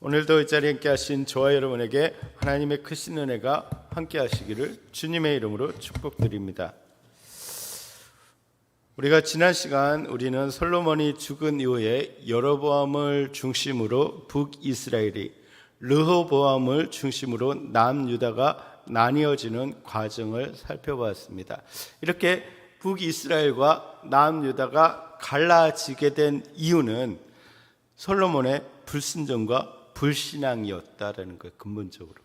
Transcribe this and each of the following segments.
오늘도 이 자리에 함께 하신 저와 여러분에게 하나님의 크신 은혜가 함께 하시기를 주님의 이름으로 축복드립니다. 우리가 지난 시간 우리는 솔로몬이 죽은 이후에 여로보암을 중심으로 북이스라엘이 르호보암을 중심으로 남유다가 나뉘어지는 과정을 살펴보았습니다. 이렇게 북이스라엘과 남유다가 갈라지게 된 이유는 솔로몬의 불순종과 불신앙이었다라는 거예요. 근본적으로.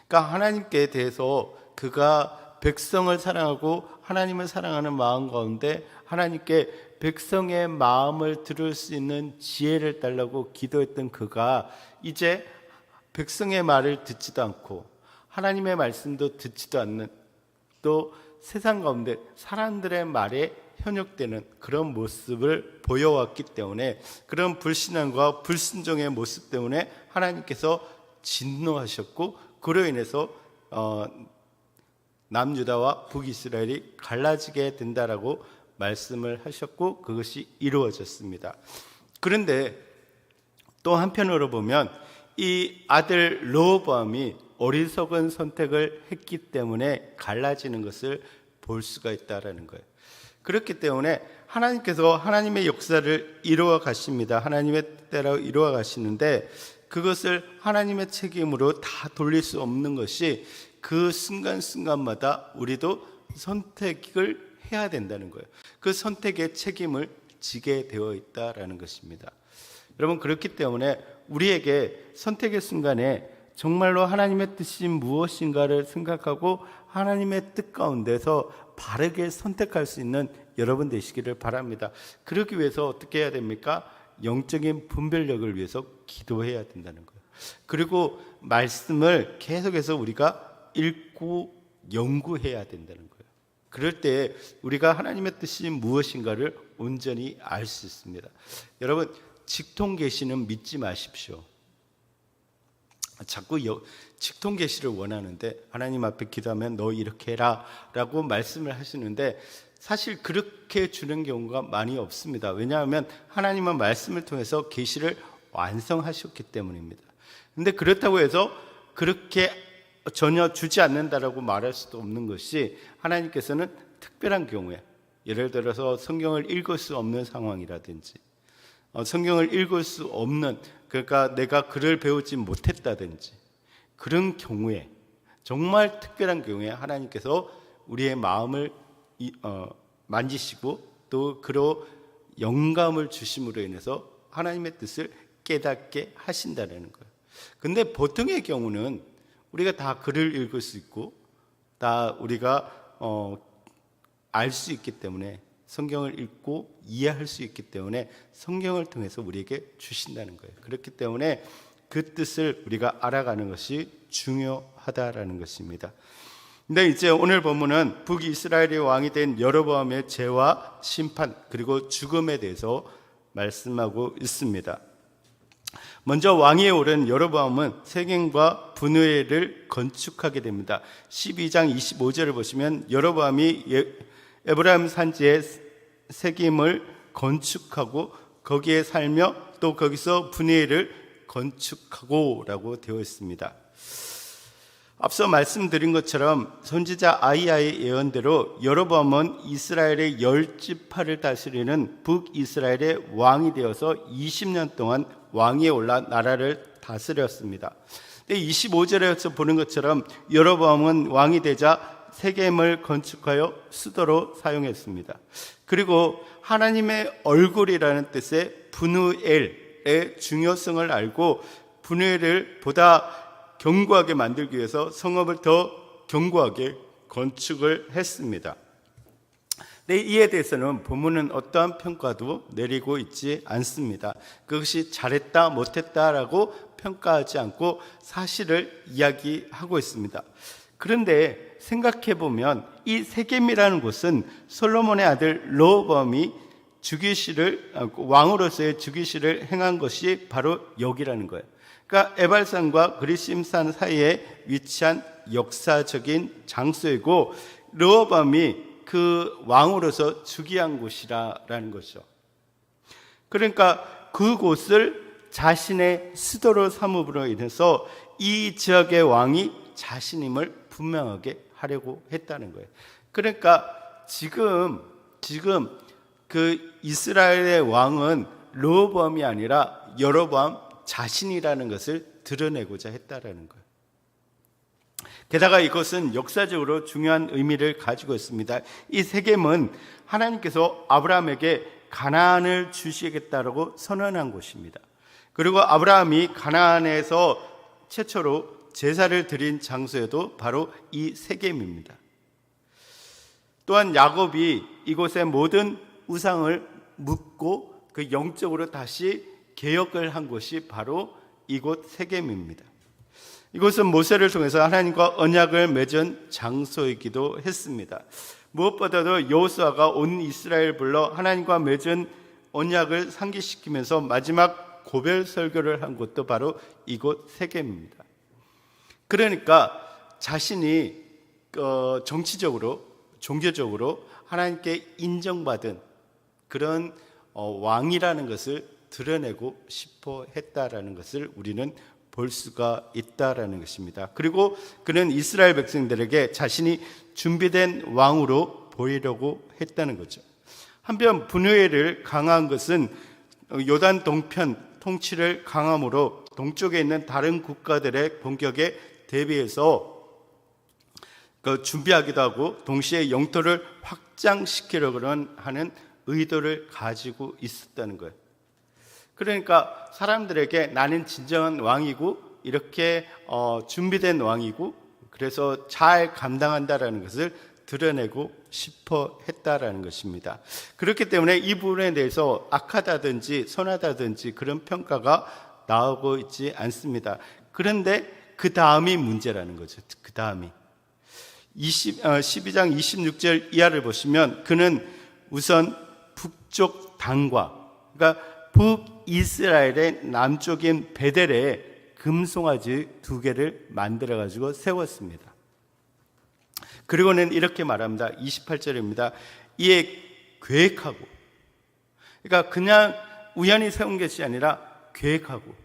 그러니까 하나님께 대해서 그가 백성을 사랑하고 하나님을 사랑하는 마음 가운데 하나님께 백성의 마음을 들을 수 있는 지혜를 달라고 기도했던 그가 이제 백성의 말을 듣지도 않고 하나님의 말씀도 듣지도 않는, 또 세상 가운데 사람들의 말에 현혹되는 그런 모습을 보여왔기 때문에, 그런 불신앙과 불순종의 모습 때문에 하나님께서 진노하셨고, 그로 인해서 남유다와 북이스라엘이 갈라지게 된다라고 말씀을 하셨고, 그것이 이루어졌습니다. 그런데 또 한편으로 보면 이 아들 르호보암이 어리석은 선택을 했기 때문에 갈라지는 것을 볼 수가 있다라는 거예요. 그렇기 때문에 하나님께서 하나님의 역사를 이루어 가십니다. 하나님의 뜻대로 이루어 가시는데, 그것을 하나님의 책임으로 다 돌릴 수 없는 것이 그 순간순간마다 우리도 선택을 해야 된다는 거예요. 그 선택의 책임을 지게 되어 있다라는 것입니다. 여러분, 그렇기 때문에 우리에게 선택의 순간에 정말로 하나님의 뜻이 무엇인가를 생각하고 하나님의 뜻 가운데서 바르게 선택할 수 있는 여러분 되시기를 바랍니다. 그러기 위해서 어떻게 해야 됩니까? 영적인 분별력을 위해서 기도해야 된다는 거예요. 그리고 말씀을 계속해서 우리가 읽고 연구해야 된다는 거예요. 그럴 때 우리가 하나님의 뜻이 무엇인가를 온전히 알 수 있습니다. 여러분, 직통 계시는 믿지 마십시오. 자꾸 직통 계시를 원하는데, 하나님 앞에 기도하면 너 이렇게 해라 라고 말씀을 하시는데 사실 그렇게 주는 경우가 많이 없습니다. 왜냐하면 하나님은 말씀을 통해서 계시를 완성하셨기 때문입니다. 그런데 그렇다고 해서 그렇게 전혀 주지 않는다라고 말할 수도 없는 것이, 하나님께서는 특별한 경우에, 예를 들어서 성경을 읽을 수 없는 상황이라든지, 성경을 읽을 수 없는, 그러니까 내가 글을 배우지 못했다든지, 그런 경우에, 정말 특별한 경우에 하나님께서 우리의 마음을 만지시고 또 그로 영감을 주심으로 인해서 하나님의 뜻을 깨닫게 하신다는 거예요. 근데 보통의 경우는 우리가 다 글을 읽을 수 있고 다 우리가 알 수 있기 때문에, 성경을 읽고 이해할 수 있기 때문에 성경을 통해서 우리에게 주신다는 거예요. 그렇기 때문에 그 뜻을 우리가 알아가는 것이 중요하다라는 것입니다. 근데 이제 오늘 본문은 북이스라엘의 왕이 된 여로보암의 죄와 심판 그리고 죽음에 대해서 말씀하고 있습니다. 먼저 왕위에 오른 여로보암은 세겜과 분회를 건축하게 됩니다. 12장 25절을 보시면 여로보암이 에브라임 산지에 세겜을 건축하고 거기에 살며 또 거기서 분회를 건축하고 라고 되어 있습니다. 앞서 말씀드린 것처럼 선지자 아이야의 예언대로 여로보암은 이스라엘의 10지파를 다스리는 북이스라엘의 왕이 되어서 20년 동안 왕위에 올라 나라를 다스렸습니다. 25절에서 보는 것처럼 여로보암은 왕이 되자 세겜을 건축하여 수도로 사용했습니다. 그리고 하나님의 얼굴이라는 뜻의 분우엘의 중요성을 알고 분우엘을 보다 견고하게 만들기 위해서 성읍을 더 견고하게 건축을 했습니다. 근데 이에 대해서는 본문은 어떠한 평가도 내리고 있지 않습니다. 그것이 잘했다 못했다라고 평가하지 않고 사실을 이야기하고 있습니다. 그런데 생각해 보면 이 세겜이라는 곳은 솔로몬의 아들 르호보암이 왕으로서의 즉위식을 행한 것이 바로 여기라는 거예요. 그러니까 에발산과 그리심산 사이에 위치한 역사적인 장소이고, 르호보암이 그 왕으로서 즉위한 곳이라는 것이죠. 그러니까 그곳을 자신의 수도로 삼음으로 인해서 이 지역의 왕이 자신임을 분명하게 하려고 했다는 거예요. 그러니까 지금 그 이스라엘의 왕은 르호보암이 아니라 여로보암 자신이라는 것을 드러내고자 했다라는 거예요. 게다가 이것은 역사적으로 중요한 의미를 가지고 있습니다. 이 세겜은 하나님께서 아브라함에게 가나안을 주시겠다라고 선언한 곳입니다. 그리고 아브라함이 가나안에서 최초로 제사를 드린 장소에도 바로 이 세겜입니다. 또한 야곱이 이곳의 모든 우상을 묻고 그 영적으로 다시 개혁을 한 곳이 바로 이곳 세겜입니다. 이곳은 모세를 통해서 하나님과 언약을 맺은 장소이기도 했습니다. 무엇보다도 여호수아가 온 이스라엘 불러 하나님과 맺은 언약을 상기시키면서 마지막 고별 설교를 한 곳도 바로 이곳 세겜입니다. 그러니까 자신이 정치적으로 종교적으로 하나님께 인정받은 그런 왕이라는 것을 드러내고 싶어 했다라는 것을 우리는 볼 수가 있다라는 것입니다. 그리고 그는 이스라엘 백성들에게 자신이 준비된 왕으로 보이려고 했다는 거죠. 한편 분회를 강화한 것은 요단 동편 통치를 강함으로 동쪽에 있는 다른 국가들의 공격에 대비해서 준비하기도 하고 동시에 영토를 확장시키려고 하는 의도를 가지고 있었다는 거예요. 그러니까 사람들에게 나는 진정한 왕이고 이렇게 준비된 왕이고 그래서 잘 감당한다라는 것을 드러내고 싶어 했다라는 것입니다. 그렇기 때문에 이 부분에 대해서 악하다든지 선하다든지 그런 평가가 나오고 있지 않습니다. 그런데 그 다음이 문제라는 거죠. 그 다음이 12장 26절 이하를 보시면 그는 우선 북쪽 단과 그러니까 북이스라엘의 남쪽인 베델에 금송아지 2개를 만들어 가지고 세웠습니다. 그리고는 이렇게 말합니다. 28절입니다. 이에 계획하고, 그러니까 그냥 우연히 세운 것이 아니라 계획하고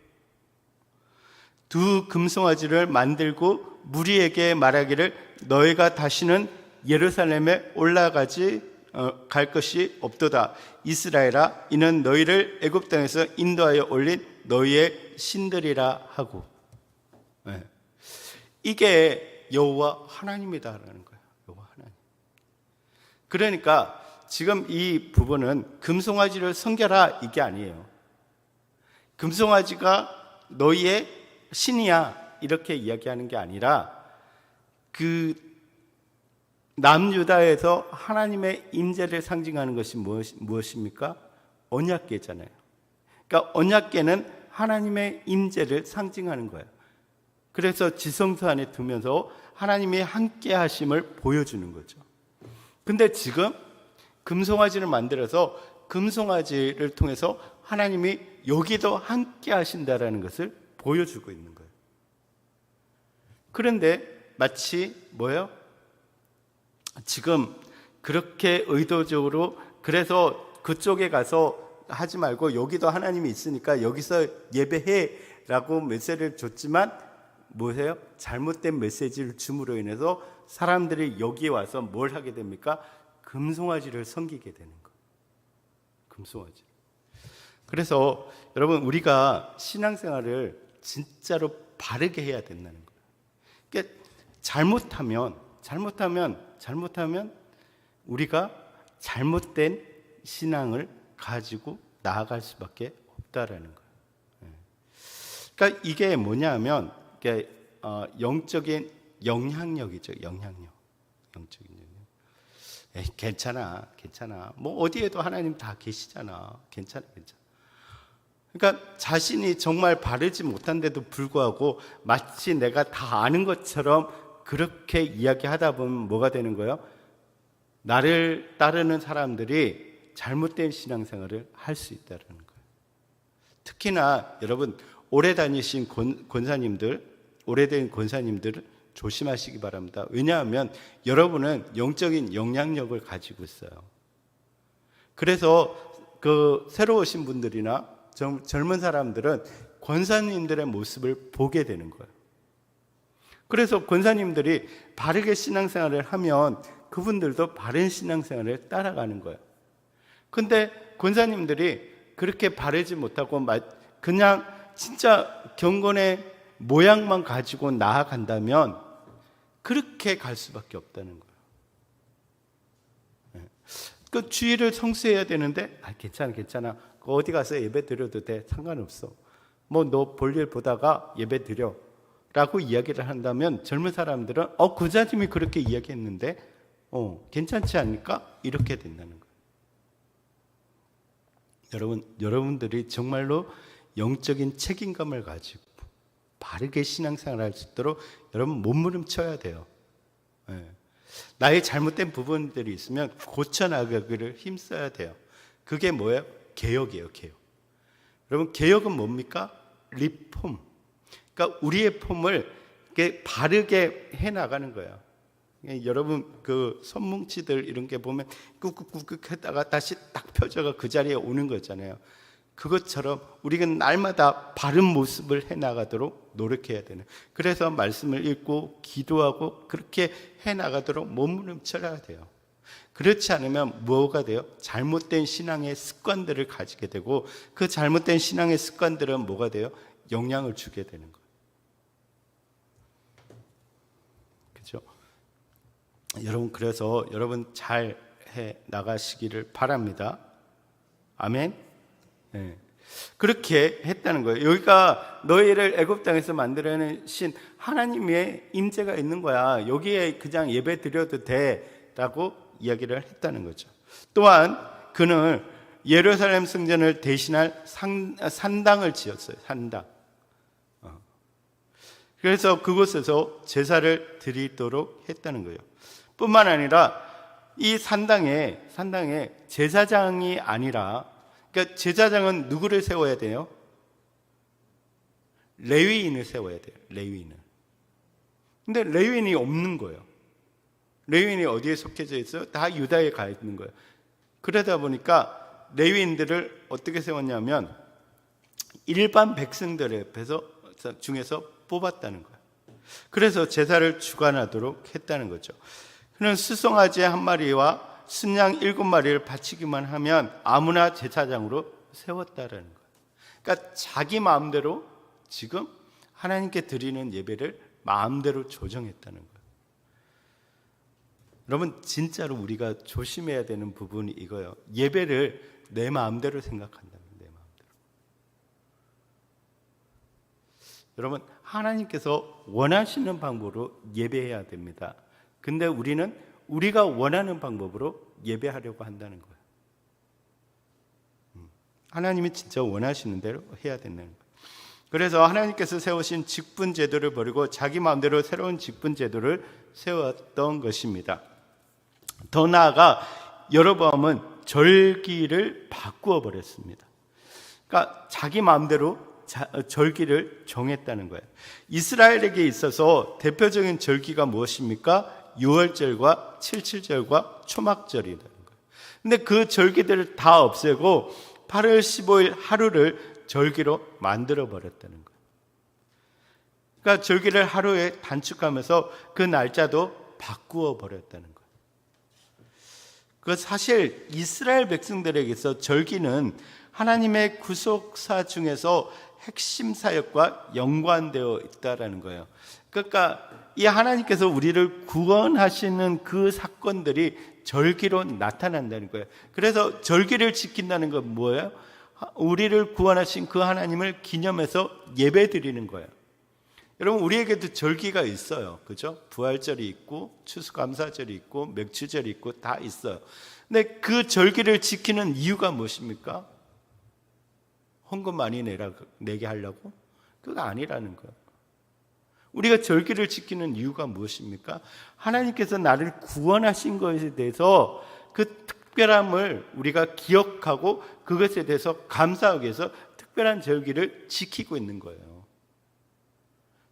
2 금송아지를 만들고 무리에게 말하기를 너희가 다시는 예루살렘에 갈 것이 없도다. 이스라엘아, 이는 너희를 애굽 땅에서 인도하여 올린 너희의 신들이라 하고. 이게 여호와 하나님이다라는 거예요. 여호와 하나님. 그러니까 지금 이 부분은 금송아지를 섬겨라 이게 아니에요. 금송아지가 너희의 신이야 이렇게 이야기하는 게 아니라 그 남유다에서 하나님의 임재를 상징하는 것이 무엇입니까? 언약궤잖아요. 그러니까 언약궤는 하나님의 임재를 상징하는 거예요. 그래서 지성소 안에 두면서 하나님이 함께 하심을 보여주는 거죠. 근데 지금 금송아지를 만들어서 금송아지를 통해서 하나님이 여기도 함께 하신다라는 것을 보여주고 있는 거예요. 그런데 마치 뭐예요? 지금 그렇게 의도적으로 그래서 그쪽에 가서 하지 말고 여기도 하나님이 있으니까 여기서 예배해라고 메시지를 줬지만 뭐예요? 잘못된 메시지를 줌으로 인해서 사람들이 여기에 와서 뭘 하게 됩니까? 금송아지를 섬기게 되는 거예요. 금송아지. 그래서 여러분 우리가 신앙생활을 진짜로 바르게 해야 된다는 거예요. 그러니까 잘못하면 우리가 잘못된 신앙을 가지고 나아갈 수밖에 없다라는 거예요. 그러니까 이게 뭐냐면 영적인 영향력이죠. 영적인 영향력. 괜찮아. 뭐 어디에도 하나님 다 계시잖아. 괜찮아. 그러니까 자신이 정말 바르지 못한데도 불구하고 마치 내가 다 아는 것처럼 그렇게 이야기하다 보면 뭐가 되는 거예요? 나를 따르는 사람들이 잘못된 신앙생활을 할 수 있다는 거예요. 특히나 여러분 오래 다니신 오래된 권사님들 조심하시기 바랍니다. 왜냐하면 여러분은 영적인 영향력을 가지고 있어요. 그래서 그 새로 오신 분들이나 젊은 사람들은 권사님들의 모습을 보게 되는 거예요. 그래서 권사님들이 바르게 신앙생활을 하면 그분들도 바른 신앙생활을 따라가는 거예요. 근데 권사님들이 그렇게 바르지 못하고 그냥 진짜 경건의 모양만 가지고 나아간다면 그렇게 갈 수밖에 없다는 거예요. 그 주일을 성수해야 되는데 괜찮아. 어디 가서 예배 드려도 돼. 상관없어. 뭐 너 볼일 보다가 예배 드려 라고 이야기를 한다면 젊은 사람들은 권사님이 그렇게 이야기했는데 괜찮지 않을까? 이렇게 된다는 거예요. 여러분들이 정말로 영적인 책임감을 가지고 바르게 신앙생활을 할 수 있도록 여러분 몸부림쳐야 돼요. 나의 잘못된 부분들이 있으면 고쳐나가기를 힘써야 돼요. 그게 뭐예요? 개혁이에요. 개혁. 여러분, 개혁은 뭡니까? 리폼. 그러니까 우리의 폼을 바르게 해나가는 거예요. 여러분 그 손뭉치들 이런 게 보면 꾹꾹꾹꾹 했다가 다시 딱 펴져가 그 자리에 오는 거잖아요. 그것처럼 우리가 날마다 바른 모습을 해나가도록 노력해야 되는. 그래서 말씀을 읽고 기도하고 그렇게 해나가도록 몸부림쳐야 돼요. 그렇지 않으면 뭐가 돼요? 잘못된 신앙의 습관들을 가지게 되고 그 잘못된 신앙의 습관들은 뭐가 돼요? 영향을 주게 되는 거예요. 그렇죠? 여러분, 그래서 여러분 잘 해 나가시기를 바랍니다. 아멘. 네. 그렇게 했다는 거예요. 여기가 너희를 애굽 땅에서 만들어내신 하나님의 임재가 있는 거야. 여기에 그냥 예배 드려도 돼라고 이야기를 했다는 거죠. 또한 그는 예루살렘 성전을 대신할 산당을 지었어요. 산당. 그래서 그곳에서 제사를 드리도록 했다는 거예요. 뿐만 아니라 이 산당에 제사장이 아니라, 그러니까 제사장은 누구를 세워야 돼요? 레위인을 세워야 돼요. 레위인을. 근데 레위인이 없는 거예요. 레위인이 어디에 속해져 있어요? 다 유다에 가 있는 거예요. 그러다 보니까 레위인들을 어떻게 세웠냐면 일반 백성들 중에서 뽑았다는 거예요. 그래서 제사를 주관하도록 했다는 거죠. 그는 수송아지 1마리와 순양 7마리를 바치기만 하면 아무나 제사장으로 세웠다라는 거예요. 그러니까 자기 마음대로 지금 하나님께 드리는 예배를 마음대로 조정했다는 거예요. 여러분, 진짜로 우리가 조심해야 되는 부분이 이거예요. 예배를 내 마음대로 생각한다면, 내 마음대로. 여러분, 하나님께서 원하시는 방법으로 예배해야 됩니다. 근데 우리는 우리가 원하는 방법으로 예배하려고 한다는 거예요. 하나님이 진짜 원하시는 대로 해야 된다는 거예요. 그래서 하나님께서 세우신 직분 제도를 버리고 자기 마음대로 새로운 직분 제도를 세웠던 것입니다. 더 나아가 여로보암은 절기를 바꾸어 버렸습니다. 그러니까 자기 마음대로 절기를 정했다는 거예요. 이스라엘에게 있어서 대표적인 절기가 무엇입니까? 6월절과 77절과 초막절이라는 거예요. 근데 그 절기들을 다 없애고 8월 15일 하루를 절기로 만들어 버렸다는 거예요. 그러니까 절기를 하루에 단축하면서 그 날짜도 바꾸어 버렸다는 거예요. 그 사실 이스라엘 백성들에게서 절기는 하나님의 구속사 중에서 핵심 사역과 연관되어 있다라는 거예요. 그러니까 이 하나님께서 우리를 구원하시는 그 사건들이 절기로 나타난다는 거예요. 그래서 절기를 지킨다는 건 뭐예요? 우리를 구원하신 그 하나님을 기념해서 예배 드리는 거예요. 여러분, 우리에게도 절기가 있어요. 그죠? 부활절이 있고 추수감사절이 있고 맥주절이 있고 다 있어요. 근데 그 절기를 지키는 이유가 무엇입니까? 헌금 많이 내게 하려고? 그거 아니라는 거예요. 우리가 절기를 지키는 이유가 무엇입니까? 하나님께서 나를 구원하신 것에 대해서 그 특별함을 우리가 기억하고 그것에 대해서 감사하기 위해서 특별한 절기를 지키고 있는 거예요.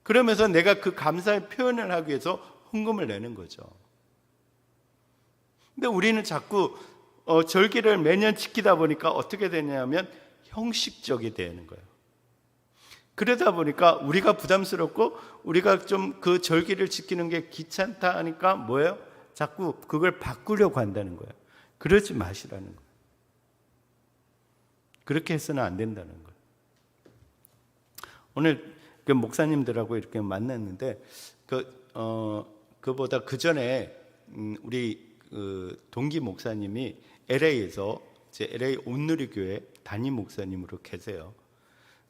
그러면서 내가 그 감사의 표현을 하기 위해서 헌금을 내는 거죠. 근데 우리는 자꾸 절기를 매년 지키다 보니까 어떻게 되냐면 형식적이 되는 거예요. 그러다 보니까 우리가 부담스럽고 우리가 좀 그 절기를 지키는 게 귀찮다 하니까 뭐예요? 자꾸 그걸 바꾸려고 한다는 거예요. 그러지 마시라는 거예요. 그렇게 해서는 안 된다는 거예요. 오늘 그 목사님들하고 이렇게 만났는데 그보다 그 전에 우리 동기 목사님이 LA에서 LA 온누리교회 담임 목사님으로 계세요.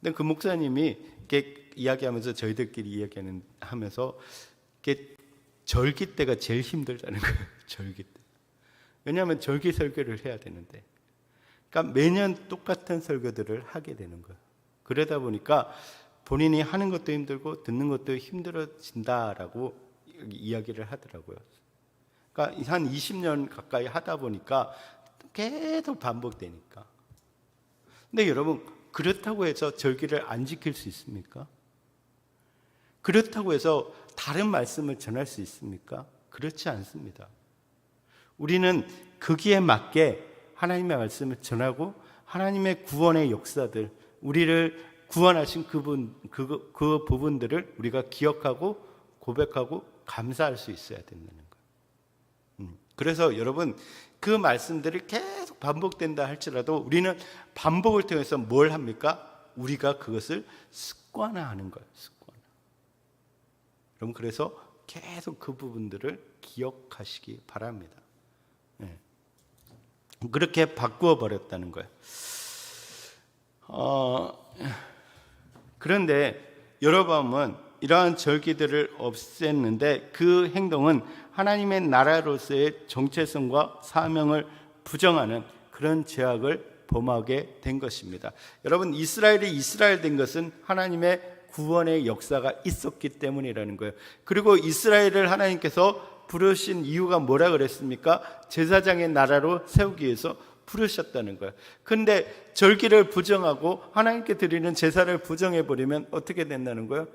근데 그 목사님이 이렇게 이야기하면서 저희들끼리 이야기하면서 이렇게 절기 때가 제일 힘들다는 거예요. 절기 때. 왜냐하면 절기 설교를 해야 되는데, 그러니까 매년 똑같은 설교들을 하게 되는 거예요. 그러다 보니까 본인이 하는 것도 힘들고 듣는 것도 힘들어진다라고 이야기를 하더라고요. 그러니까 한 20년 가까이 하다 보니까 계속 반복되니까. 근데 여러분, 그렇다고 해서 절기를 안 지킬 수 있습니까? 그렇다고 해서 다른 말씀을 전할 수 있습니까? 그렇지 않습니다. 우리는 거기에 맞게 하나님의 말씀을 전하고 하나님의 구원의 역사들, 우리를 구원하신 그 부분들을 우리가 기억하고 고백하고 감사할 수 있어야 된다는 거예요. 그래서 여러분, 그 말씀들이 계속 반복된다 할지라도 우리는 반복을 통해서 뭘 합니까? 우리가 그것을 습관화하는 거예요. 습관화. 여러분, 그래서 계속 그 부분들을 기억하시기 바랍니다. 네. 그렇게 바꾸어 버렸다는 거예요. 그런데 여로보암은 이러한 절기들을 없앴는데 그 행동은 하나님의 나라로서의 정체성과 사명을 부정하는 그런 죄악을 범하게 된 것입니다. 여러분, 이스라엘이 이스라엘 된 것은 하나님의 구원의 역사가 있었기 때문이라는 거예요. 그리고 이스라엘을 하나님께서 부르신 이유가 뭐라 그랬습니까? 제사장의 나라로 세우기 위해서 부르셨다는 거예요. 그런데 절기를 부정하고 하나님께 드리는 제사를 부정해버리면 어떻게 된다는 거예요?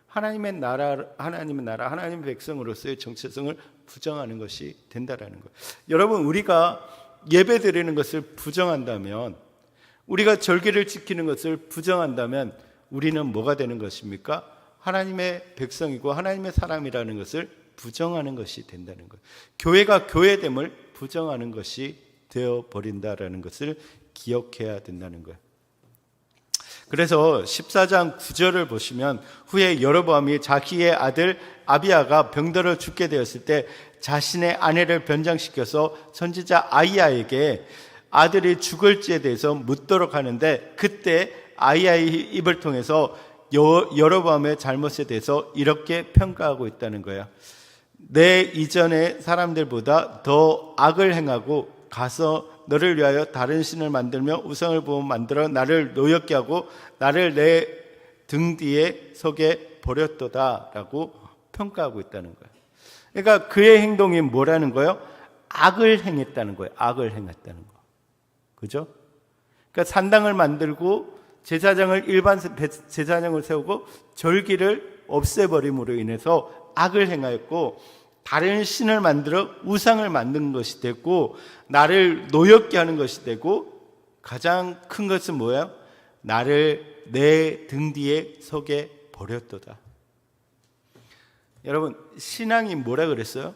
하나님의 나라, 하나님의 백성으로서의 정체성을 부정하는 것이 된다라는 거예요. 여러분, 우리가 예배 드리는 것을 부정한다면, 우리가 절기를 지키는 것을 부정한다면 우리는 뭐가 되는 것입니까? 하나님의 백성이고 하나님의 사람이라는 것을 부정하는 것이 된다는 거예요. 교회가 교회됨을 부정하는 것이 되어버린다라는 것을 기억해야 된다는 거예요. 그래서 14장 9절을 보시면 후에 여로보암이 자기의 아들 아비야가 병들어 죽게 되었을 때 자신의 아내를 변장시켜서 선지자 아이야에게 아들이 죽을지에 대해서 묻도록 하는데, 그때 아이야의 입을 통해서 여로보암의 잘못에 대해서 이렇게 평가하고 있다는 거예요. 내 이전의 사람들보다 더 악을 행하고 가서 너를 위하여 다른 신을 만들며 우상을 부어 만들어 나를 노엽게 하고 나를 내 등 뒤에 서게 버렸도다 라고 평가하고 있다는 거예요. 그러니까 그의 행동이 뭐라는 거예요? 악을 행했다는 거예요. 악을 행했다는 거. 그죠? 그러니까 산당을 만들고 일반 제사장을 세우고 절기를 없애버림으로 인해서 악을 행하였고, 다른 신을 만들어 우상을 만든 것이 되고, 나를 노엽게 하는 것이 되고, 가장 큰 것은 뭐예요? 나를 내 등 뒤에 서게 버렸도다. 여러분, 신앙이 뭐라 그랬어요?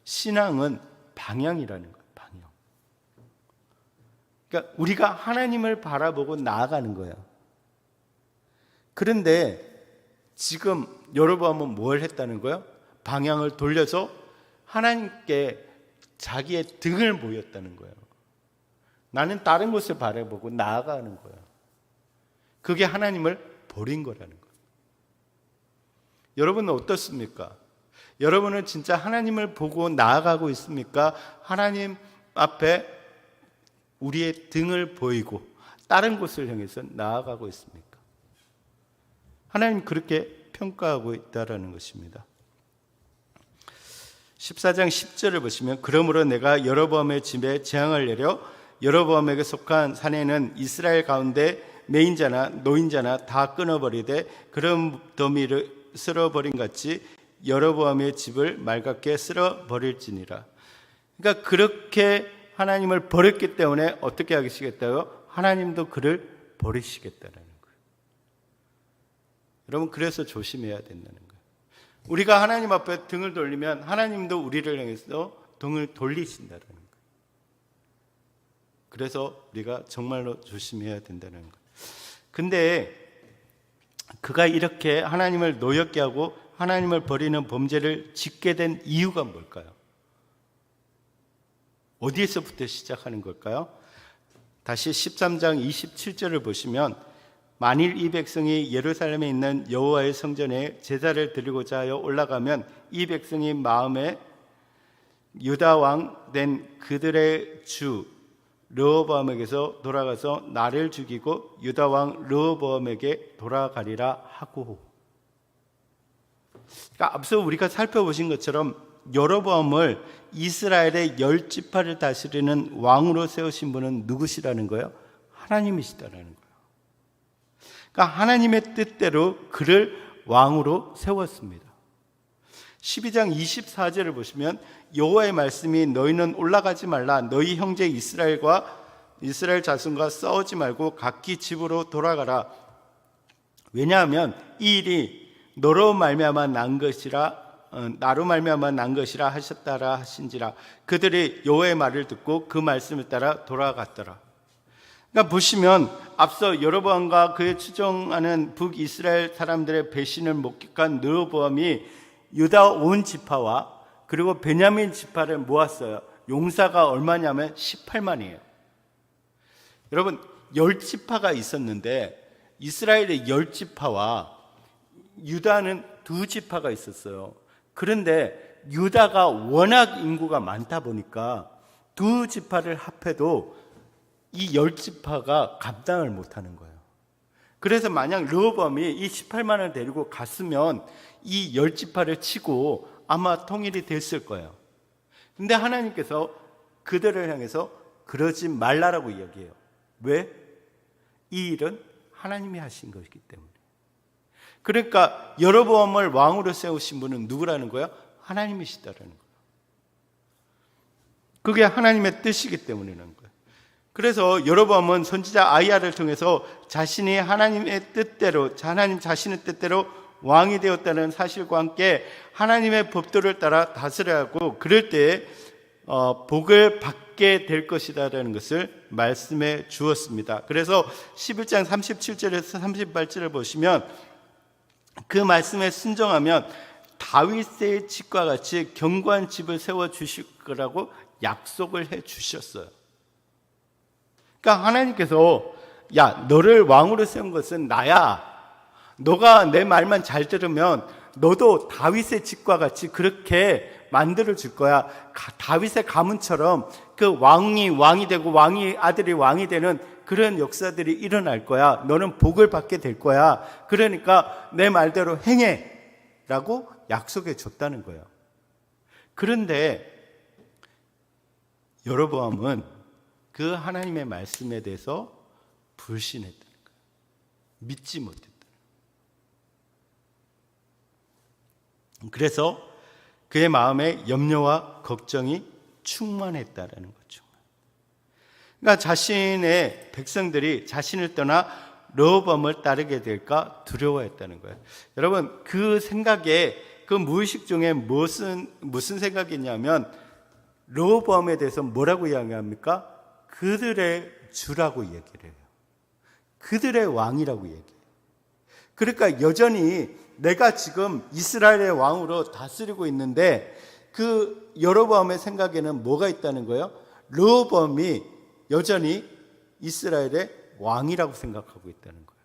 신앙은 방향이라는 거예요. 방향. 그러니까 우리가 하나님을 바라보고 나아가는 거예요. 그런데 지금 여로보암은 뭘 했다는 거예요? 방향을 돌려서 하나님께 자기의 등을 보였다는 거예요. 나는 다른 곳을 바라보고 나아가는 거예요. 그게 하나님을 버린 거라는 거예요. 여러분은 어떻습니까? 여러분은 진짜 하나님을 보고 나아가고 있습니까? 하나님 앞에 우리의 등을 보이고 다른 곳을 향해서 나아가고 있습니까? 하나님 그렇게 평가하고 있다는 것입니다. 14장 10절을 보시면, 그러므로 내가 여로보암의 집에 재앙을 내려 여로보암에게 속한 사내는 이스라엘 가운데 매인자나 노인자나 다 끊어버리되 그런 더미를 쓸어버린 같이 여로보암의 집을 맑게 쓸어버릴지니라. 그러니까 그렇게 하나님을 버렸기 때문에 어떻게 하시겠다고요? 하나님도 그를 버리시겠다는 거예요. 여러분, 그래서 조심해야 된다는 거예요. 우리가 하나님 앞에 등을 돌리면 하나님도 우리를 향해서 등을 돌리신다는 거예요. 그래서 우리가 정말로 조심해야 된다는 거예요. 근데 그가 이렇게 하나님을 노엽게 하고 하나님을 버리는 범죄를 짓게 된 이유가 뭘까요? 어디에서부터 시작하는 걸까요? 다시 13장 27절을 보시면 만일 이 백성이 예루살렘에 있는 여호와의 성전에 제사를 드리고자 하여 올라가면 이 백성이 마음에 유다 왕 된 그들의 주 르호보암에게서 돌아가서 나를 죽이고 유다 왕 르호보암에게 돌아가리라 하고. 그러니까 앞서 우리가 살펴보신 것처럼 여로보암을 이스라엘의 10지파를 다스리는 왕으로 세우신 분은 누구시라는 거예요? 하나님이시다라는 거예요. 그러니까 하나님의 뜻대로 그를 왕으로 세웠습니다. 12장 24절을 보시면 여호와의 말씀이 너희는 올라가지 말라. 너희 형제 이스라엘 자손과 싸우지 말고 각기 집으로 돌아가라. 왜냐하면 이 일이 너로 말미암아 난 것이라 나로 말미암아 난 것이라 하셨다라 하신지라. 그들이 여호와의 말을 듣고 그 말씀을 따라 돌아갔더라. 그러니까 보시면 앞서 여로보암과 그의 추종하는 북이스라엘 사람들의 배신을 목격한 르호보암이 유다 온 지파와 그리고 베냐민 지파를 모았어요. 용사가 얼마냐면 18만이에요. 여러분, 10지파가 있었는데 이스라엘의 10지파와 유다는 2지파가 있었어요. 그런데 유다가 워낙 인구가 많다 보니까 2지파를 합해도 이 10지파가 감당을 못하는 거예요. 그래서 만약 르호보암이 이 18만을 데리고 갔으면 이 10지파를 치고 아마 통일이 됐을 거예요. 근데 하나님께서 그들을 향해서 그러지 말라라고 이야기해요. 왜? 이 일은 하나님이 하신 것이기 때문에. 그러니까 여로보암을 왕으로 세우신 분은 누구라는 거예요? 하나님이시다라는 거예요. 그게 하나님의 뜻이기 때문이라는 거예요. 그래서 여로보암은 선지자 아이야를 통해서 자신이 하나님의 뜻대로, 하나님 자신의 뜻대로 왕이 되었다는 사실과 함께 하나님의 법도를 따라 다스려야 하고 그럴 때에 복을 받게 될 것이다라는 것을 말씀해 주었습니다. 그래서 11장 37절에서 38절을 보시면 그 말씀에 순종하면 다윗의 집과 같이 견고한 집을 세워 주실 거라고 약속을 해 주셨어요. 그러니까 하나님께서 야, 너를 왕으로 세운 것은 나야. 너가 내 말만 잘 들으면 너도 다윗의 집과 같이 그렇게 만들어 줄 거야. 다윗의 가문처럼 그 왕이 되고 왕이 아들이 왕이 되는 그런 역사들이 일어날 거야. 너는 복을 받게 될 거야. 그러니까 내 말대로 행해 라고 약속해 줬다는 거예요. 그런데 여로보암은 그 하나님의 말씀에 대해서 불신했다는 거예요. 믿지 못했다. 그래서 그의 마음에 염려와 걱정이 충만했다라는 거죠. 그러니까 자신의 백성들이 자신을 떠나 르호보암을 따르게 될까 두려워했다는 거예요. 여러분, 그 생각에 그 무의식 중에 무슨 생각이냐면 르호보암에 대해서 뭐라고 이야기합니까? 그들의 주라고 얘기를 해요. 그들의 왕이라고 얘기해요. 그러니까 여전히 내가 지금 이스라엘의 왕으로 다스리고 있는데 그 여로보암의 생각에는 뭐가 있다는 거예요? 르호보암이 여전히 이스라엘의 왕이라고 생각하고 있다는 거예요.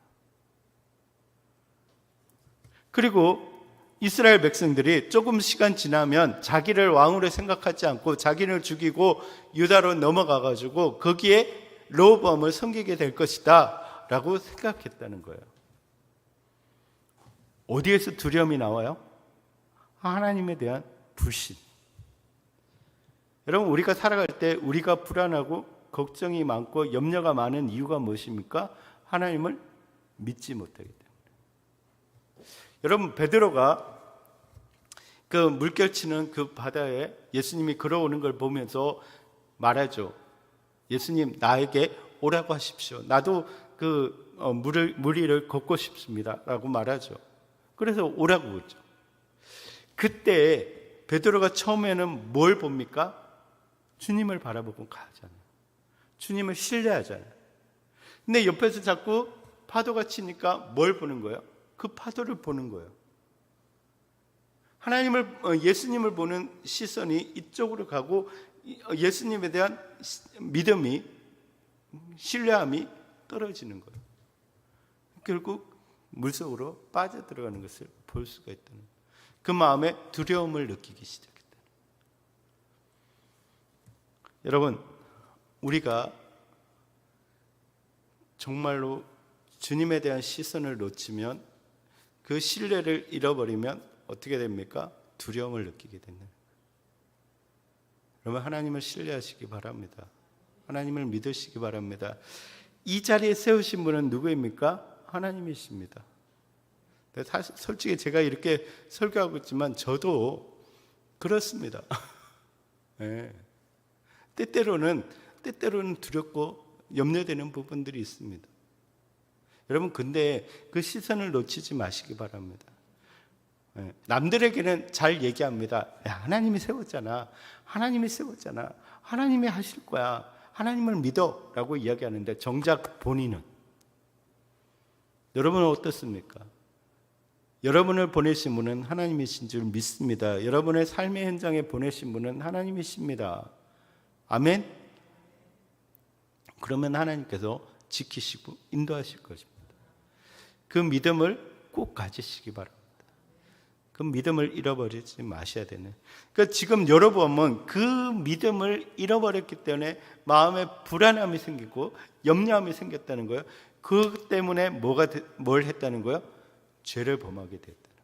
그리고 이스라엘 백성들이 조금 시간 지나면 자기를 왕으로 생각하지 않고 자기를 죽이고 유다로 넘어가 가지고 거기에 르호보암을 섬기게 될 것이다 라고 생각했다는 거예요. 어디에서 두려움이 나와요? 하나님에 대한 불신. 여러분, 우리가 살아갈 때 우리가 불안하고 걱정이 많고 염려가 많은 이유가 무엇입니까? 하나님을 믿지 못하기 때문에. 여러분, 베드로가 그 물결치는 그 바다에 예수님이 걸어오는 걸 보면서 말하죠. 예수님, 나에게 오라고 하십시오. 나도 그 물 위를 걷고 싶습니다 라고 말하죠. 그래서 오라고 그러죠. 그때 베드로가 처음에는 뭘 봅니까? 주님을 바라보고 가잖아요. 주님을 신뢰하잖아요. 근데 옆에서 자꾸 파도가 치니까 뭘 보는 거예요? 그 파도를 보는 거예요. 예수님을 보는 시선이 이쪽으로 가고 예수님에 대한 믿음이, 신뢰함이 떨어지는 거예요. 결국 물속으로 빠져들어가는 것을 볼 수가 있다는, 그 마음에 두려움을 느끼기 시작했다. 여러분, 우리가 정말로 주님에 대한 시선을 놓치면, 그 신뢰를 잃어버리면 어떻게 됩니까? 두려움을 느끼게 된다. 여러분, 하나님을 신뢰하시기 바랍니다. 하나님을 믿으시기 바랍니다. 이 자리에 세우신 분은 누구입니까? 하나님이십니다. 사실 솔직히 제가 이렇게 설교하고 있지만 저도 그렇습니다. 네. 때때로는 두렵고 염려되는 부분들이 있습니다. 여러분, 근데 그 시선을 놓치지 마시기 바랍니다. 네. 남들에게는 잘 얘기합니다. 야, 하나님이 세웠잖아. 하나님이 하실 거야. 하나님을 믿어 라고 이야기하는데, 정작 본인은, 여러분은 어떻습니까? 여러분을 보내신 분은 하나님이신 줄 믿습니다. 여러분의 삶의 현장에 보내신 분은 하나님이십니다. 아멘? 그러면 하나님께서 지키시고 인도하실 것입니다. 그 믿음을 꼭 가지시기 바랍니다. 그 믿음을 잃어버리지 마셔야 되는. 그러니까 지금 여러분은 그 믿음을 잃어버렸기 때문에 마음에 불안함이 생기고 염려함이 생겼다는 거예요. 그 때문에 뭘 했다는 거예요? 죄를 범하게 됐다는 거예요.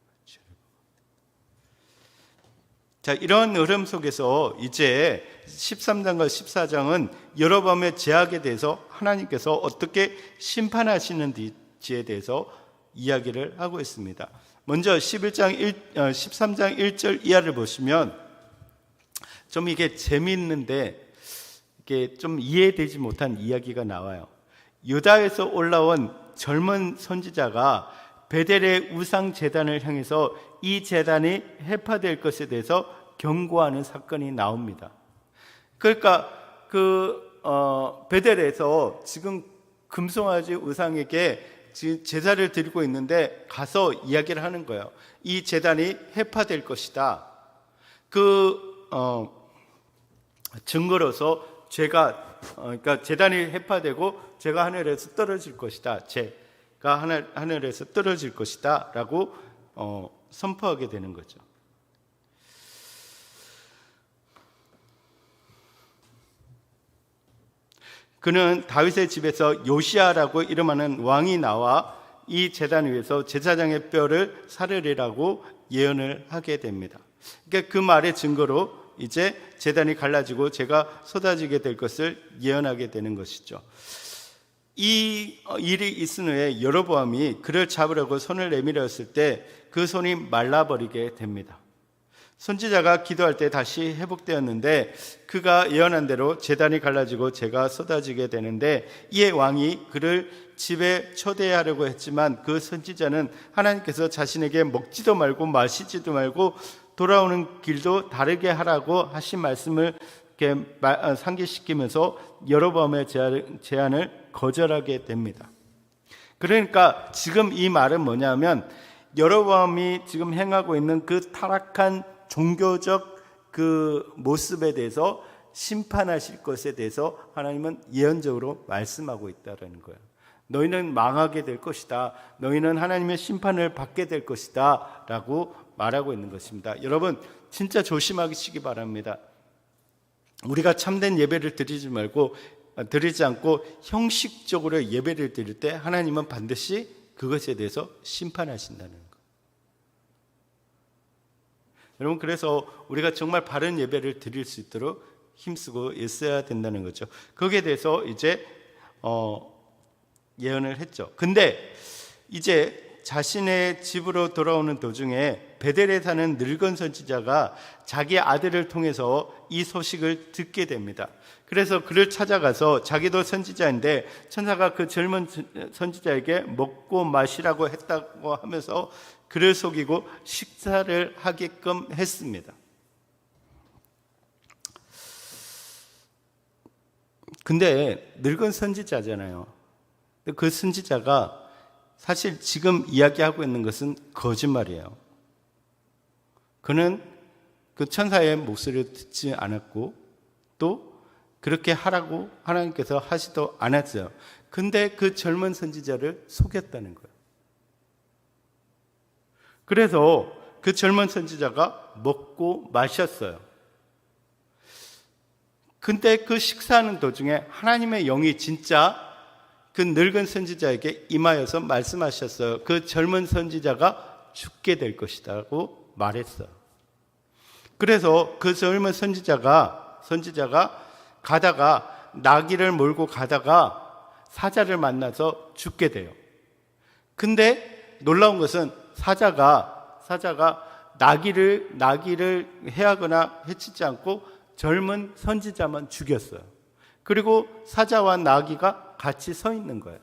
자, 이런 흐름 속에서 이제 13장과 14장은 여로보암의 죄악에 대해서 하나님께서 어떻게 심판하시는지에 대해서 이야기를 하고 있습니다. 먼저 13장 1절 이하를 보시면 좀 이게 재미있는데 이게 좀 이해되지 못한 이야기가 나와요. 유다에서 올라온 젊은 선지자가 베델의 우상 제단을 향해서 이 제단이 해파될 것에 대해서 경고하는 사건이 나옵니다. 그러니까 베델에서 지금 금송아지 우상에게 제사를 드리고 있는데 가서 이야기를 하는 거예요. 이 제단이 해파될 것이다. 증거로서 그러니까 제단이 해파되고 죄가 하늘에서 떨어질 것이다. 죄가 하늘에서 떨어질 것이다. 라고 선포하게 되는 거죠. 그는 다윗의 집에서 요시아라고 이름하는 왕이 나와 이 제단 위에서 제사장의 뼈를 사르리라고 예언을 하게 됩니다. 그러니까 그 말의 증거로 이제 제단이 갈라지고 죄가 쏟아지게 될 것을 예언하게 되는 것이죠. 이 일이 있은 후에 여로보암이 그를 잡으려고 손을 내밀었을 때 그 손이 말라버리게 됩니다. 선지자가 기도할 때 다시 회복되었는데 그가 예언한 대로 제단이 갈라지고 죄가 쏟아지게 되는데 이에 왕이 그를 집에 초대하려고 했지만 그 선지자는 하나님께서 자신에게 먹지도 말고 마시지도 말고 돌아오는 길도 다르게 하라고 하신 말씀을 상기시키면서 여로보암의 제안을 거절하게 됩니다. 그러니까 지금 이 말은 뭐냐면 여로보암이 지금 행하고 있는 그 타락한 종교적 그 모습에 대해서 심판하실 것에 대해서 하나님은 예언적으로 말씀하고 있다는 거예요. 너희는 망하게 될 것이다. 너희는 하나님의 심판을 받게 될 것이다. 라고 말하고 있는 것입니다. 여러분, 진짜 조심하시기 바랍니다. 우리가 참된 예배를 드리지 않고 형식적으로 예배를 드릴 때 하나님은 반드시 그것에 대해서 심판하신다는 것. 여러분, 그래서 우리가 정말 바른 예배를 드릴 수 있도록 힘쓰고 애써야 된다는 거죠. 거기에 대해서 이제 예언을 했죠. 근데 이제 자신의 집으로 돌아오는 도중에 베델에 사는 늙은 선지자가 자기 아들을 통해서 이 소식을 듣게 됩니다. 그래서 그를 찾아가서 자기도 선지자인데 천사가 그 젊은 선지자에게 먹고 마시라고 했다고 하면서 그를 속이고 식사를 하게끔 했습니다. 근데 늙은 선지자잖아요. 그 선지자가 사실 지금 이야기하고 있는 것은 거짓말이에요. 그는 그 천사의 목소리를 듣지 않았고 또 그렇게 하라고 하나님께서 하지도 않았어요. 근데 그 젊은 선지자를 속였다는 거예요. 그래서 그 젊은 선지자가 먹고 마셨어요. 근데 그 식사하는 도중에 하나님의 영이 진짜 그 늙은 선지자에게 임하여서 말씀하셨어요. 그 젊은 선지자가 죽게 될 것이라고 말했어요. 그래서 그 젊은 선지자가 가다가 나귀를 몰고 가다가 사자를 만나서 죽게 돼요. 근데 놀라운 것은 사자가 나귀를 해하거나 해치지 않고 젊은 선지자만 죽였어요. 그리고 사자와 나귀가 같이 서 있는 거예요.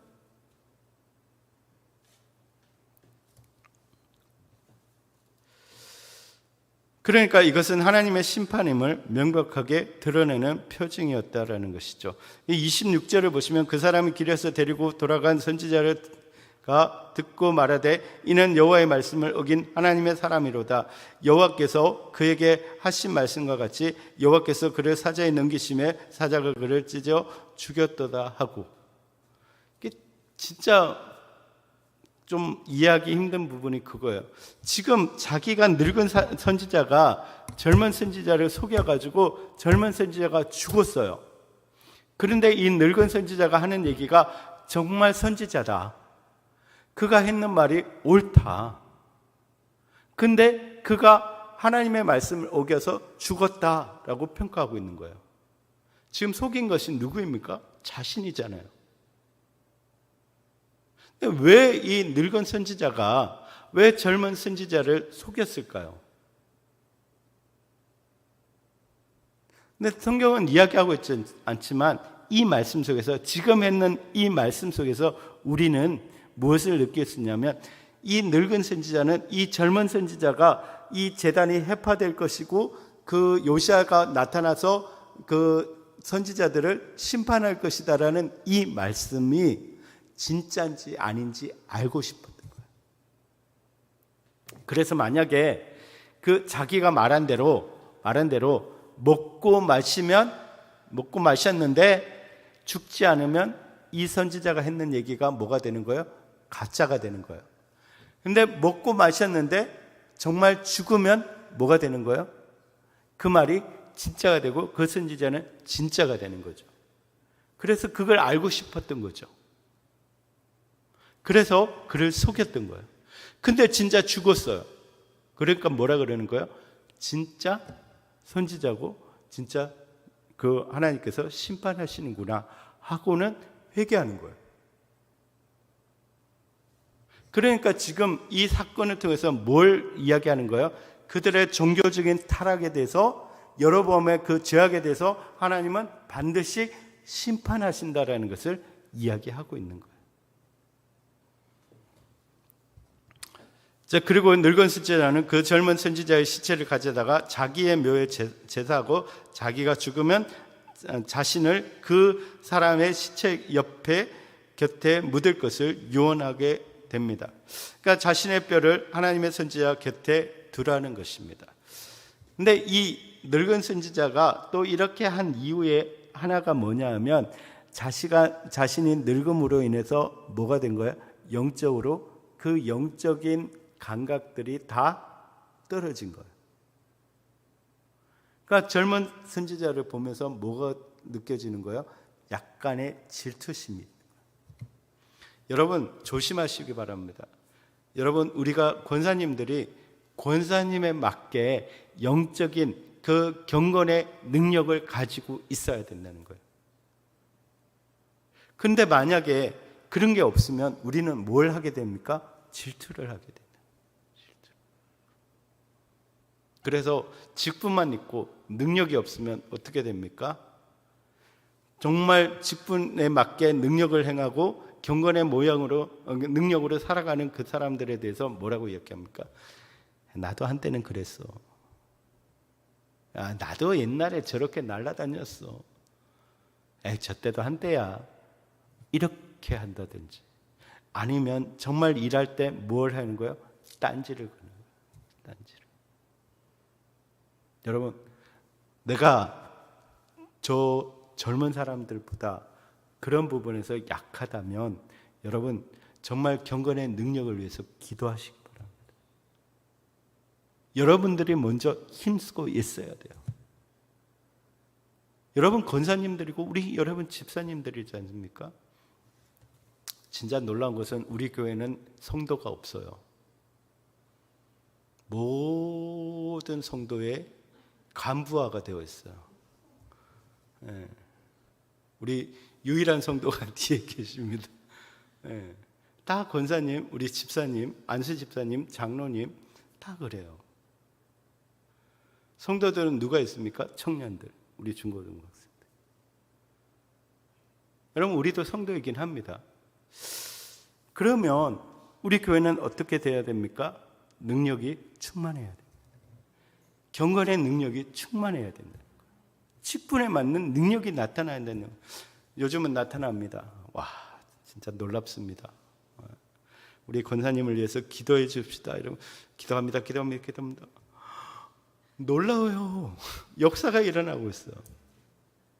그러니까 이것은 하나님의 심판임을 명백하게 드러내는 표징이었다라는 것이죠. 이 26절을 보시면 그 사람이 길에서 데리고 돌아간 선지자가 듣고 말하되 이는 여호와의 말씀을 어긴 하나님의 사람이로다. 여호와께서 그에게 하신 말씀과 같이 여호와께서 그를 사자에 넘기심에 사자가 그를 찢어 죽였도다 하고. 진짜 좀 이해하기 힘든 부분이 그거예요. 지금 자기가 늙은 선지자가 젊은 선지자를 속여가지고 젊은 선지자가 죽었어요. 그런데 이 늙은 선지자가 하는 얘기가 정말 선지자다. 그가 했는 말이 옳다. 근데 그가 하나님의 말씀을 어겨서 죽었다라고 평가하고 있는 거예요. 지금 속인 것이 누구입니까? 자신이잖아요. 왜 이 늙은 선지자가 왜 젊은 선지자를 속였을까요? 근데 성경은 이야기하고 있지 않지만 이 말씀 속에서 지금 했는 이 말씀 속에서 우리는 무엇을 느낄 수 있냐면 이 늙은 선지자는 이 젊은 선지자가 이 제단이 해파될 것이고 그 요시아가 나타나서 그 선지자들을 심판할 것이다라는 이 말씀이 진짜인지 아닌지 알고 싶었던 거예요. 그래서 만약에 그 자기가 말한 대로 먹고 마셨는데 죽지 않으면 이 선지자가 했는 얘기가 뭐가 되는 거예요? 가짜가 되는 거예요. 근데 먹고 마셨는데 정말 죽으면 뭐가 되는 거예요? 그 말이 진짜가 되고 그 선지자는 진짜가 되는 거죠. 그래서 그걸 알고 싶었던 거죠. 그래서 그를 속였던 거예요. 근데 진짜 죽었어요. 그러니까 뭐라 그러는 거예요? 진짜 선지자고 진짜 그 하나님께서 심판하시는구나 하고는 회개하는 거예요. 그러니까 지금 이 사건을 통해서 뭘 이야기하는 거예요? 그들의 종교적인 타락에 대해서 여로보암의 그 죄악에 대해서 하나님은 반드시 심판하신다라는 것을 이야기하고 있는 거예요. 그리고 늙은 선지자는 그 젊은 선지자의 시체를 가져다가 자기의 묘에 제사하고 자기가 죽으면 자신을 그 사람의 시체 옆에 곁에 묻을 것을 유언하게 됩니다. 그러니까 자신의 뼈를 하나님의 선지자 곁에 두라는 것입니다. 근데 이 늙은 선지자가 또 이렇게 한 이유에 하나가 뭐냐 하면 자신이 늙음으로 인해서 뭐가 된 거예요? 영적으로 그 영적인 감각들이 다 떨어진 거예요. 그러니까 젊은 선지자를 보면서 뭐가 느껴지는 거예요? 약간의 질투심이. 여러분 조심하시기 바랍니다. 여러분 우리가 권사님에 맞게 영적인 그 경건의 능력을 가지고 있어야 된다는 거예요. 근데 만약에 그런 게 없으면 우리는 뭘 하게 됩니까? 질투를 하게 됩니다. 그래서 직분만 있고 능력이 없으면 어떻게 됩니까? 정말 직분에 맞게 능력을 행하고 경건의 모양으로 능력으로 살아가는 그 사람들에 대해서 뭐라고 이야기합니까? 나도 한때는 그랬어. 나도 옛날에 저렇게 날아다녔어. 저 때도 한때야. 이렇게 한다든지, 아니면 정말 일할 때 뭘 하는 거예요? 딴지를 거는 거예요. 딴지를. 여러분, 내가 저 젊은 사람들보다 그런 부분에서 약하다면 여러분 정말 경건의 능력을 위해서 기도하시기 바랍니다. 여러분들이 먼저 힘쓰고 있어야 돼요. 여러분 권사님들이고 우리 여러분 집사님들이지 않습니까? 진짜 놀라운 것은 우리 교회는 성도가 없어요. 모든 성도의 간부화가 되어 있어요. 우리 유일한 성도가 뒤에 계십니다. 다 권사님, 우리 집사님, 안수 집사님, 장로님 다 그래요. 성도들은 누가 있습니까? 청년들, 우리 중고등학생들. 여러분 우리도 성도이긴 합니다. 그러면 우리 교회는 어떻게 돼야 됩니까? 능력이 충만해야 됩니다. 경건의 능력이 충만해야 된다. 직분에 맞는 능력이 나타나야 되는. 요즘은 나타납니다. 와, 진짜 놀랍습니다. 우리 권사님을 위해서 기도해 줍시다. 이러면 기도합니다. 놀라워요. 역사가 일어나고 있어요.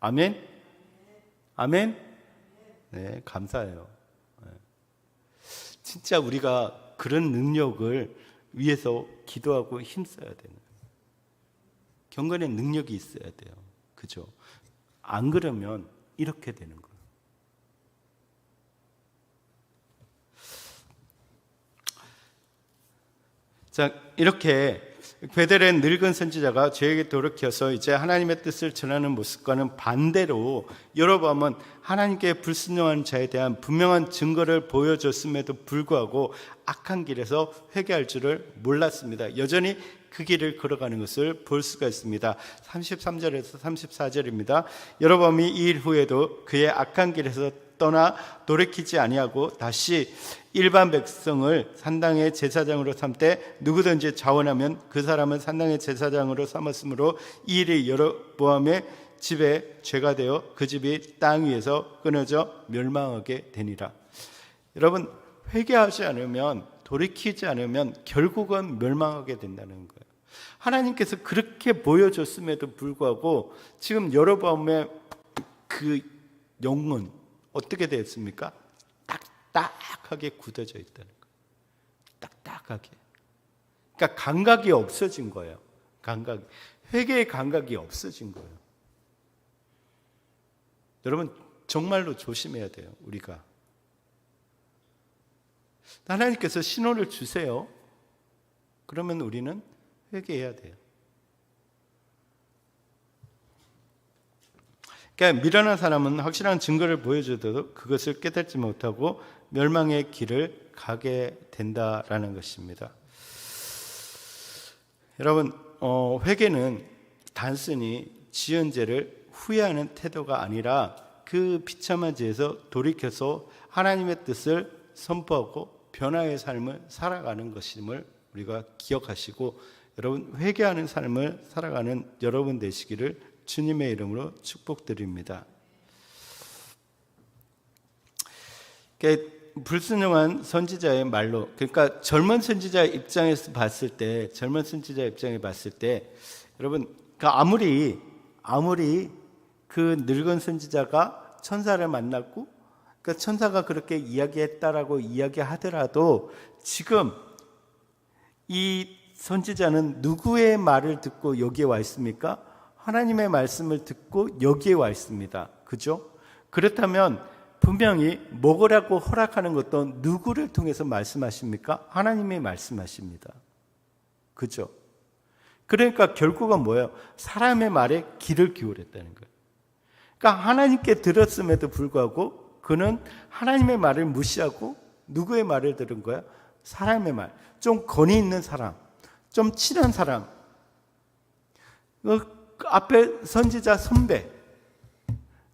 아멘? 아멘? 네, 감사해요. 진짜 우리가 그런 능력을 위해서 기도하고 힘써야 되는, 경건의 능력이 있어야 돼요. 그죠? 안 그러면 이렇게 되는 거예요. 자, 이렇게 베델의 늙은 선지자가 죄에게 돌이켜서 이제 하나님의 뜻을 전하는 모습과는 반대로 여로보암은 하나님께 불순종한 자에 대한 분명한 증거를 보여줬음에도 불구하고 악한 길에서 회개할 줄을 몰랐습니다. 여전히 그 길을 걸어가는 것을 볼 수가 있습니다. 33절에서 34절입니다. 여로보암이 이 일 후에도 그의 악한 길에서 떠나 돌이키지 아니하고 다시 일반 백성을 산당의 제사장으로 삼되 누구든지 자원하면 그 사람은 산당의 제사장으로 삼았으므로 이 일이 여로보암의 집에 죄가 되어 그 집이 땅 위에서 끊어져 멸망하게 되니라. 여러분, 회개하지 않으면, 돌이키지 않으면 결국은 멸망하게 된다는 거예요. 하나님께서 그렇게 보여줬음에도 불구하고 지금 여로보암의 그 영은 어떻게 되었습니까? 딱딱하게 굳어져 있다는 거예요. 딱딱하게. 그러니까 감각이 없어진 거예요. 감각, 회개의 감각이 없어진 거예요. 여러분 정말로 조심해야 돼요. 우리가 하나님께서 신호를 주세요. 그러면 우리는 회개해야 돼요. 그러니까 미련한 사람은 확실한 증거를 보여줘도 그것을 깨닫지 못하고 멸망의 길을 가게 된다라는 것입니다. 여러분, 회개는 단순히 지은 죄를 후회하는 태도가 아니라 그 비참한 죄에서 돌이켜서 하나님의 뜻을 선포하고 변화의 삶을 살아가는 것임을 우리가 기억하시고, 여러분 회개하는 삶을 살아가는 여러분 되시기를 주님의 이름으로 축복드립니다. 불순종한 선지자의 말로, 그러니까 젊은 선지자 입장에서 봤을 때, 여러분 아무리 그 늙은 선지자가 천사를 만났고, 그 천사가 그렇게 이야기했다라고 이야기하더라도 지금 이 선지자는 누구의 말을 듣고 여기에 와 있습니까? 하나님의 말씀을 듣고 여기에 와 있습니다. 그죠? 그렇다면 분명히 먹으라고 허락하는 것도 누구를 통해서 말씀하십니까? 하나님이 말씀하십니다. 그죠? 그러니까 결국은 뭐예요? 사람의 말에 귀를 기울였다는 거예요. 그러니까 하나님께 들었음에도 불구하고 그는 하나님의 말을 무시하고 누구의 말을 들은 거야? 사람의 말. 좀 권위 있는 사람, 좀 친한 사람, 그 앞에 선지자 선배,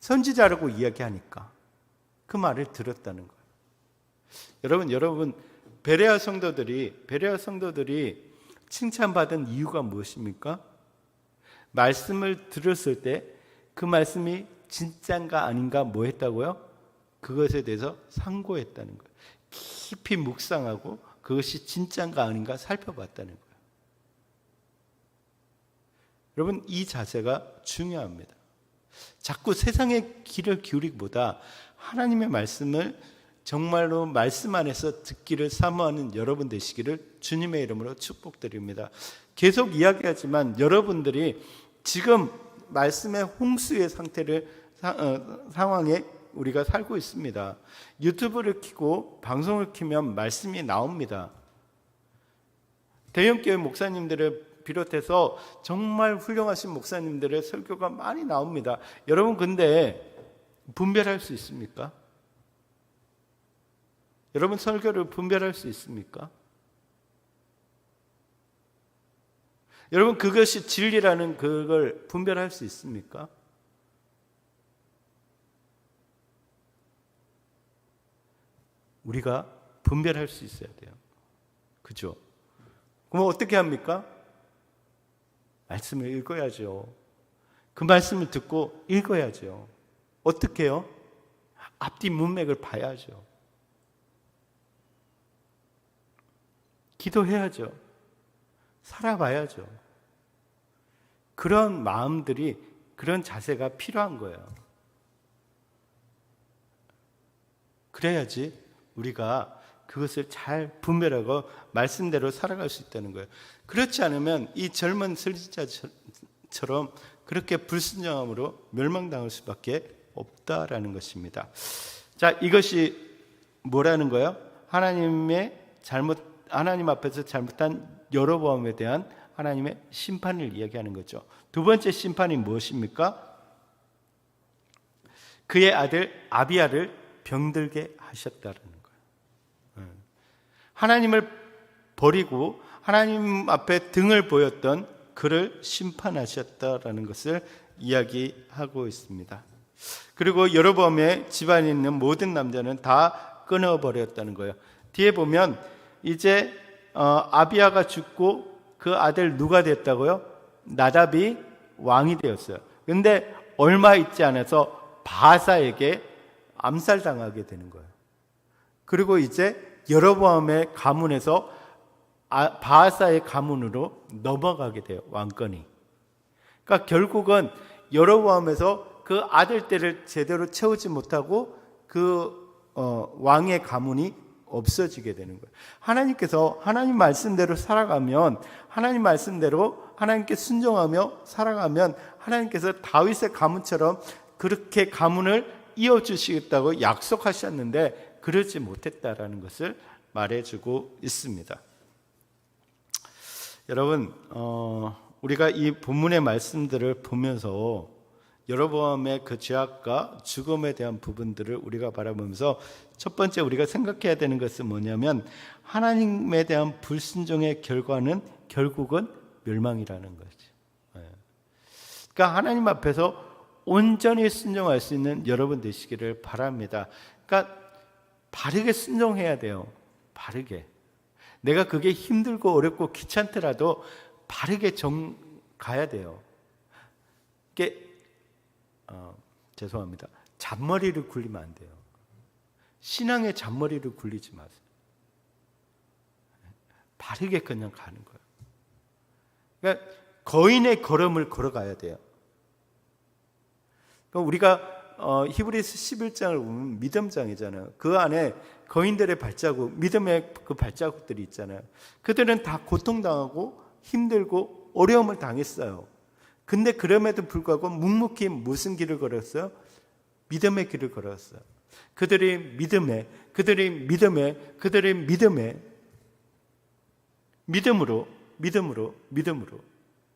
선지자라고 이야기하니까 그 말을 들었다는 거예요. 여러분 베레아 성도들이 칭찬받은 이유가 무엇입니까? 말씀을 들었을 때 그 말씀이 진짜인가 아닌가 뭐 했다고요? 그것에 대해서 상고했다는 거예요. 깊이 묵상하고 그것이 진짜인가 아닌가 살펴봤다는 거예요. 여러분, 이 자세가 중요합니다. 자꾸 세상의 귀를 기울이기보다 하나님의 말씀을 정말로 말씀 안에서 듣기를 사모하는 여러분 되시기를 주님의 이름으로 축복드립니다. 계속 이야기하지만 여러분들이 지금 말씀의 홍수의 상황에 우리가 살고 있습니다. 유튜브를 켜고 방송을 켜면 말씀이 나옵니다. 대형교회 목사님들을 비롯해서 정말 훌륭하신 목사님들의 설교가 많이 나옵니다. 여러분, 근데 분별할 수 있습니까? 여러분, 설교를 분별할 수 있습니까? 여러분, 그것이 진리라는 그걸 분별할 수 있습니까? 우리가 분별할 수 있어야 돼요. 그죠? 그럼 어떻게 합니까? 말씀을 읽어야죠. 그 말씀을 듣고 읽어야죠. 어떻게 해요? 앞뒤 문맥을 봐야죠. 기도해야죠. 살아봐야죠. 그런 마음들이, 그런 자세가 필요한 거예요. 그래야지 우리가 그것을 잘 분별하고 말씀대로 살아갈 수 있다는 거예요. 그렇지 않으면 이 젊은 선지자처럼 그렇게 불순종함으로 멸망당할 수밖에 없다라는 것입니다. 자, 이것이 뭐라는 거예요? 하나님 앞에서 잘못한 여로보암에 대한 하나님의 심판을 이야기하는 거죠. 두 번째 심판이 무엇입니까? 그의 아들 아비야를 병들게 하셨다라는 거예요. 하나님을 버리고 하나님 앞에 등을 보였던 그를 심판하셨다라는 것을 이야기하고 있습니다. 그리고 여로보암의 집안에 있는 모든 남자는 다 끊어버렸다는 거예요. 뒤에 보면 이제 아비야가 죽고 그 아들 누가 됐다고요? 나답이 왕이 되었어요. 그런데 얼마 있지 않아서 바하사에게 암살당하게 되는 거예요. 그리고 이제 여로보암의 가문에서 바하사의 가문으로 넘어가게 돼요. 왕권이. 그러니까 결국은 여로보암에서 그 아들 때를 제대로 채우지 못하고 그 왕의 가문이 없어지게 되는 거예요. 하나님께서 하나님 말씀대로 살아가면, 하나님 말씀대로 하나님께 순종하며 살아가면 하나님께서 다윗의 가문처럼 그렇게 가문을 이어주시겠다고 약속하셨는데 그러지 못했다라는 것을 말해주고 있습니다. 여러분, 우리가 이 본문의 말씀들을 보면서 여로보암의 그 죄악과 죽음에 대한 부분들을 우리가 바라보면서 첫 번째 우리가 생각해야 되는 것은 뭐냐면 하나님에 대한 불순종의 결과는 결국은 멸망이라는 거죠. 그러니까 하나님 앞에서 온전히 순종할 수 있는 여러분 되시기를 바랍니다. 그러니까 바르게 순종해야 돼요. 바르게. 내가 그게 힘들고 어렵고 귀찮더라도 바르게 가야 돼요. 이게 죄송합니다. 잔머리를 굴리면 안 돼요. 신앙의 잔머리를 굴리지 마세요. 바르게 그냥 가는 거예요. 그러니까 거인의 걸음을 걸어가야 돼요. 그러니까 우리가 히브리서 11장을 보면 믿음장이잖아요. 그 안에 거인들의 발자국, 믿음의 그 발자국들이 있잖아요. 그들은 다 고통당하고 힘들고 어려움을 당했어요. 근데 그럼에도 불구하고 묵묵히 무슨 길을 걸었어요? 믿음의 길을 걸었어요. 그들의 믿음으로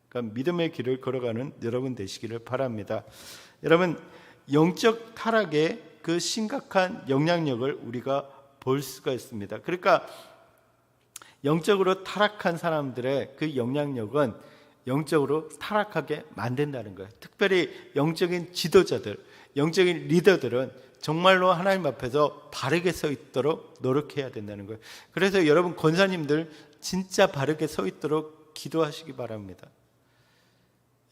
그러니까 믿음의 길을 걸어가는 여러분 되시기를 바랍니다. 여러분, 영적 타락의 그 심각한 영향력을 우리가 볼 수가 있습니다. 그러니까 영적으로 타락한 사람들의 그 영향력은 영적으로 타락하게 만든다는 거예요. 특별히 영적인 지도자들, 영적인 리더들은 정말로 하나님 앞에서 바르게 서 있도록 노력해야 된다는 거예요. 그래서 여러분 권사님들 진짜 바르게 서 있도록 기도하시기 바랍니다.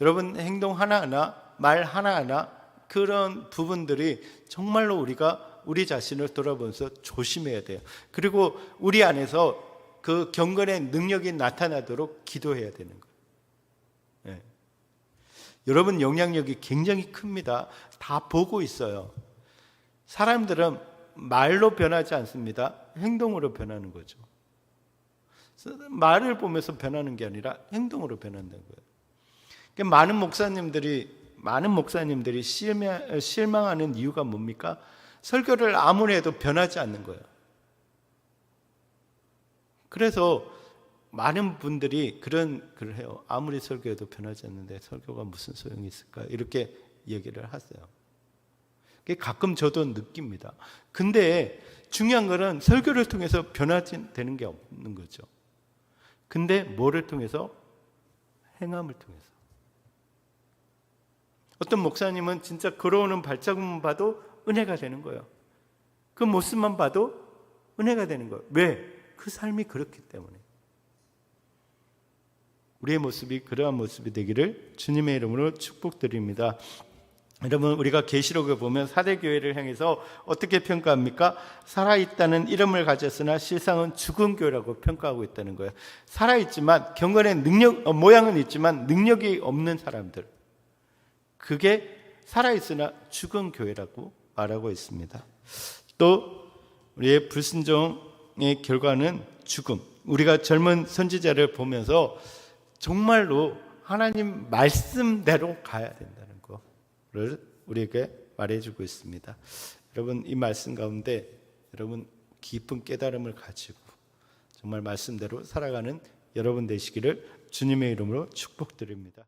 여러분 행동 하나하나, 말 하나하나 그런 부분들이 정말로 우리가 우리 자신을 돌아보면서 조심해야 돼요. 그리고 우리 안에서 그 경건의 능력이 나타나도록 기도해야 되는 거예요. 네. 여러분 영향력이 굉장히 큽니다. 다 보고 있어요. 사람들은 말로 변하지 않습니다. 행동으로 변하는 거죠. 말을 보면서 변하는 게 아니라 행동으로 변한다는 거예요. 그러니까 많은 목사님들이 실망하는 이유가 뭡니까? 설교를 아무리 해도 변하지 않는 거예요. 그래서 많은 분들이 그런 글을 해요. 아무리 설교해도 변하지 않는데 설교가 무슨 소용이 있을까? 이렇게 얘기를 하세요. 가끔 저도 느낍니다. 근데 중요한 거는 설교를 통해서 변하지 되는 게 없는 거죠. 근데 뭐를 통해서? 행함을 통해서. 어떤 목사님은 진짜 걸어오는 발자국만 봐도 은혜가 되는 거예요. 그 모습만 봐도 은혜가 되는 거예요. 왜? 그 삶이 그렇기 때문에. 우리의 모습이 그러한 모습이 되기를 주님의 이름으로 축복드립니다. 여러분 우리가 계시록을 보면 사대교회를 향해서 어떻게 평가합니까? 살아있다는 이름을 가졌으나 실상은 죽은 교회라고 평가하고 있다는 거예요. 살아있지만 경건의 모양은 있지만 능력이 없는 사람들, 그게 살아있으나 죽은 교회라고 말하고 있습니다. 또 우리의 불순종의 결과는 죽음. 우리가 젊은 선지자를 보면서 정말로 하나님 말씀대로 가야 된다는 거를 우리에게 말해주고 있습니다. 여러분 이 말씀 가운데 여러분 깊은 깨달음을 가지고 정말 말씀대로 살아가는 여러분 되시기를 주님의 이름으로 축복드립니다.